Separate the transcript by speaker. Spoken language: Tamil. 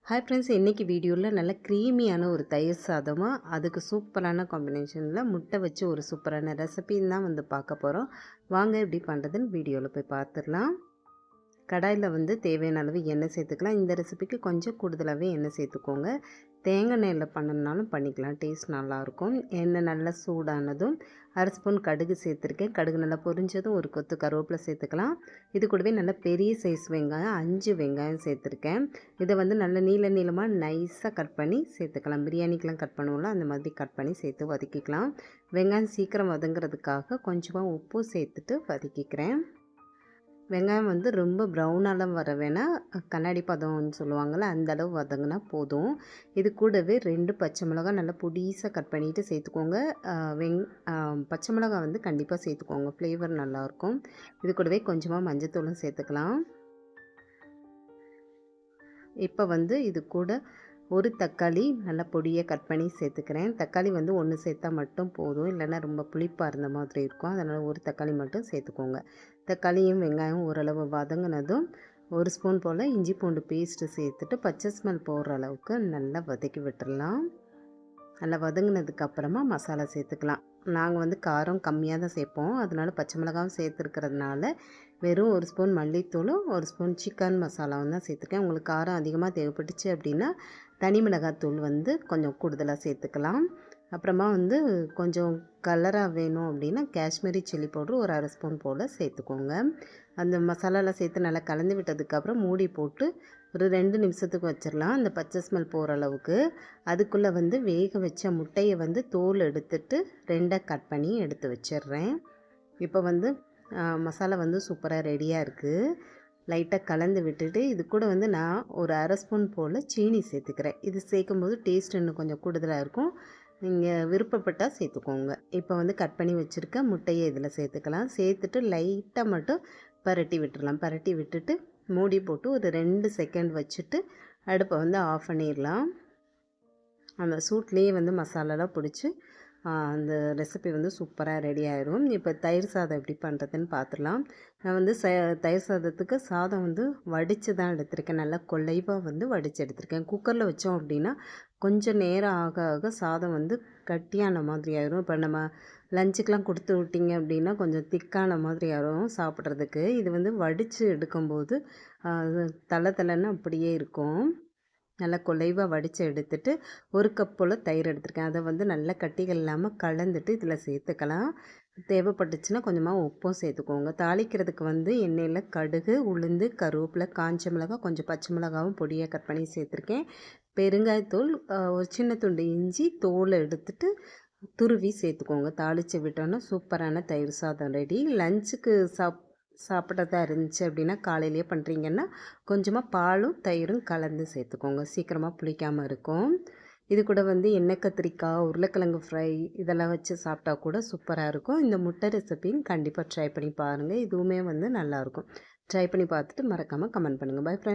Speaker 1: ஹாய் ஃப்ரெண்ட்ஸ், இன்றைக்கி வீடியோவில் நல்ல க்ரீமியான ஒரு தயிர் சாதமாக அதுக்கு சூப்பரான காம்பினேஷனில் முட்டை வச்சு ஒரு சூப்பரான ரெசிபின்னு தான் வந்து பார்க்க போகிறோம். வாங்க எப்படி பண்ணுறதுன்னு வீடியோவில் போய் பார்த்துடலாம். கடாயில் வந்து தேவையான அளவு எண்ணெய் சேர்த்துக்கலாம். இந்த ரெசிபிக்கு கொஞ்சம் கூடுதலாகவே எண்ணெய் சேர்த்துக்கோங்க. தேங்காய் எண்ணெயில் பண்ணணுன்னாலும் பண்ணிக்கலாம், டேஸ்ட் நல்லாயிருக்கும். எண்ணெய் நல்லா சூடானதும் 1/2 ஸ்பூன் கடுகு சேர்த்துருக்கேன். கடுகு நல்லா பொரிஞ்சதும் ஒரு கொத்து கருவேப்பிலை சேர்த்துக்கலாம். இது கூடவே நல்ல பெரிய சைஸ் வெங்காயம் 5 வெங்காயம் சேர்த்துருக்கேன். இதை வந்து நல்ல நீளமாக நைஸாக கட் பண்ணி சேர்த்துக்கலாம். பிரியாணிக்கெலாம் கட் பண்ணுவோம்ல, அந்த மாதிரி கட் பண்ணி சேர்த்து வதக்கிக்கலாம். வெங்காயம் சீக்கிரம் வதங்குறதுக்காக கொஞ்சமாக உப்பு சேர்த்துட்டு வதக்கிக்கிறேன். வெங்காயம் வந்து ரொம்ப ப்ரௌனாலாம் வர வேணாம், கண்ணாடி பதம்னு சொல்லுவாங்கள்ல, அந்த அளவு வதங்கினா போதும். இது கூடவே 2 பச்சை மிளகா நல்லா பொடிசாக கட் பண்ணிவிட்டு சேர்த்துக்கோங்க. பச்சை மிளகா வந்து கண்டிப்பாக சேர்த்துக்கோங்க, ஃப்ளேவர் நல்லாயிருக்கும். இது கூடவே கொஞ்சமாக மஞ்சத்தூளும் சேர்த்துக்கலாம். இப்போ வந்து இது கூட ஒரு தக்காளி நல்லா பொடியாக கட் பண்ணி சேர்த்துக்கிறேன். தக்காளி வந்து 1 சேர்த்தா மட்டும் போதும், இல்லைன்னா ரொம்ப புளிப்பாக இருந்த மாதிரி இருக்கும். அதனால் ஒரு தக்காளி மட்டும் சேர்த்துக்கோங்க. தக்காளியும் வெங்காயம் ஓரளவு வதங்கினதும் 1 ஸ்பூன் போல் இஞ்சி பூண்டு பேஸ்ட்டு சேர்த்துட்டு பச்சை ஸ்மெல் போகிற அளவுக்கு நல்லா வதக்கி விட்டுடலாம். நல்லா வதங்கினதுக்கப்புறமா மசாலா சேர்த்துக்கலாம். நாங்கள் வந்து காரம் கம்மியாக தான் சேர்ப்போம், அதனால் பச்சை மிளகாவும் சேர்த்துருக்கிறதுனால வெறும் 1 ஸ்பூன் மல்லித்தூளும் 1 ஸ்பூன் சிக்கன் மசாலாவும் தான் சேர்த்துருக்கேன். உங்களுக்கு காரம் அதிகமாக தேவைப்பட்டுச்சு அப்படின்னா தனி மிளகாத்தூள் வந்து கொஞ்சம் கூடுதலாக சேர்த்துக்கலாம். அப்புறமா வந்து கொஞ்சம் கலராக வேணும் அப்படின்னா காஷ்மீரி சில்லி பவுட்ரு ஒரு 1/2 ஸ்பூன் போல் சேர்த்துக்கோங்க. அந்த மசாலாலாம் சேர்த்து நல்லா கலந்து விட்டதுக்கப்புறம் மூடி போட்டு ஒரு 2 நிமிஷத்துக்கு வச்சிடலாம், அந்த பச்சை ஸ்மெல் போகிற அளவுக்கு. அதுக்குள்ளே வந்து வேக வச்ச முட்டையை வந்து தோல் எடுத்துட்டு 2ஆக கட் பண்ணி எடுத்து வச்சிடுறேன். இப்போ வந்து மசாலா வந்து சூப்பராக ரெடியாக இருக்குது. லைட்டாக கலந்து விட்டுட்டு இது கூட வந்து நான் ஒரு 1/2 ஸ்பூன் போல் சீனி சேர்த்துக்கிறேன். இது சேர்க்கும்போது டேஸ்ட் இன்னும் கொஞ்சம் கூடுதலாக இருக்கும், நீங்கள் விருப்பப்பட்டால் சேர்த்துக்கோங்க. இப்போ வந்து கட் பண்ணி வச்சுருக்க முட்டையை இதில் சேர்த்துக்கலாம். சேர்த்துட்டு லைட்டாக மட்டும் பரட்டி விட்டுடலாம். பரட்டி விட்டுட்டு மூடி போட்டு ஒரு 2 செகண்ட் வச்சுட்டு அடுப்பை வந்து ஆஃப் பண்ணிடலாம். அந்த சூட்லேயே வந்து மசாலாலாம் பிடிச்சி அந்த ரெசிபி வந்து சூப்பராக ரெடி ஆயிடும். இப்போ தயிர் சாதம் எப்படி பண்ணுறதுன்னு பார்த்துடலாம். நான் வந்து தயிர் சாதத்துக்கு சாதம் வந்து வடித்து தான் எடுத்திருக்கேன். நல்லா கொள்ளைவாக வந்து வடித்து எடுத்திருக்கேன். குக்கரில் வச்சோம் அப்படின்னா கொஞ்சம் நேரம் ஆக ஆக சாதம் வந்து கட்டியான மாதிரி ஆயிடும். இப்போ நம்ம லஞ்சுக்கெலாம் கொடுத்து விட்டிங்க அப்படின்னா கொஞ்சம் திக்கான மாதிரி ஆயிடும் சாப்பிட்றதுக்கு. இது வந்து வடித்து எடுக்கும்போது தலை தலைன்னு அப்படியே இருக்கும். நல்லா குலைவாக வடித்து எடுத்துட்டு 1 கப் போல் தயிர் எடுத்துருக்கேன். அதை வந்து நல்லா கட்டிகள் இல்லாமல் கலந்துட்டு இதில் சேர்த்துக்கலாம். தேவைப்பட்டுச்சுன்னா கொஞ்சமாக உப்பும் சேர்த்துக்கோங்க. தாளிக்கிறதுக்கு வந்து எண்ணெயில் கடுகு, உளுந்து, கருவேப்பிலை, காஞ்ச மிளகாய், கொஞ்சம் பச்சை மிளகாவும் பொடியாக கட் பண்ணி சேர்த்துருக்கேன். பெருங்காயத்தூள், ஒரு சின்ன துண்டு இஞ்சி தோலை எடுத்துட்டு துருவி சேர்த்துக்கோங்க. தாளித்து விட்டோன்னா சூப்பரான தயிர் சாதம் ரெடி. லஞ்சுக்கு சாப்பிட்றதா இருந்துச்சு அப்படின்னா காலையிலேயே பண்ணுறீங்கன்னா கொஞ்சமாக பாலும் தயிரும் கலந்து சேர்த்துக்கோங்க, சீக்கிரமாக புளிக்காமல் இருக்கும். இது கூட வந்து எண்ணெய் கத்திரிக்காய், உருளைக்கிழங்கு ஃப்ரை இதெல்லாம் வச்சு சாப்பிட்டா கூட சூப்பராக இருக்கும். இந்த முட்டை ரெசிபியும் கண்டிப்பாக ட்ரை பண்ணி பாருங்கள், இதுவுமே வந்து நல்லாயிருக்கும். ட்ரை பண்ணி பார்த்துட்டு மறக்காமல் கமெண்ட் பண்ணுங்கள். Bye friends.